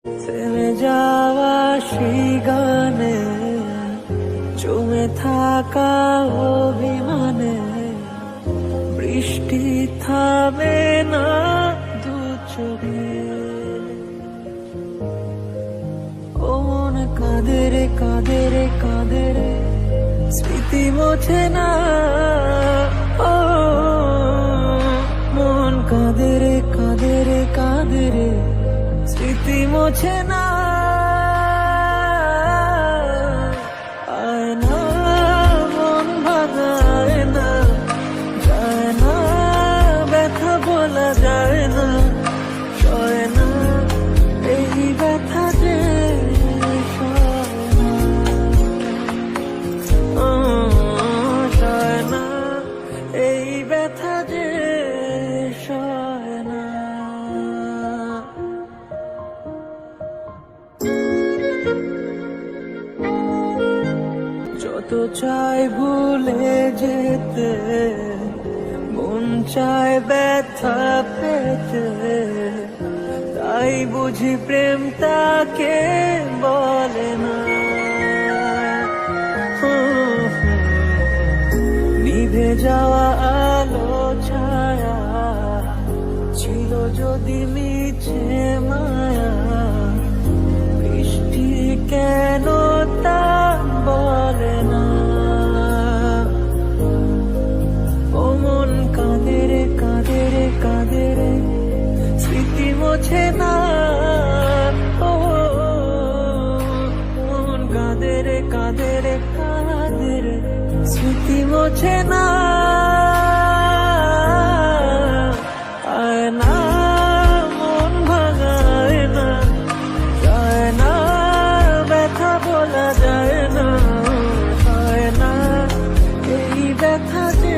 থেমে যাওয়া সেই গানে জমে থাকা অভিমানে বৃষ্টি থামে না দু চোখে। ও মন কাঁদে রে কাঁদে রে কাঁদে রে স্মৃতি মোছে না। ও মন কাঁদে রে কাঁদে রে কাঁদে রে স্মৃতি মোছে না। আয় না মন ভাঙায় না, যায় না ব্যথা বলা যায় না, সয় না এই ব্যথা যে সয় না। সয় না এই ব্যথা যে সয় না। যত চাই ভুলে যেতে, মন চায় ব্যথা পেতে, তাই বুঝি প্রেম তাকে বলে না। নিভে যাওয়া আলো ছায়া ছিল যদি মিছে মায়া, বৃষ্টি কেন তা বলে না। ও মন কাঁদে রে কাঁদে রে কাঁদে রে স্মৃতি মোছে না। ও মন কাঁদে রে কাঁদে রে কাঁদে রে স্মৃতি মোছে না। আয় না মন ভাঙায় না, যায় না ব্যথা বলা যায় না, হয় না এই ব্যথা যে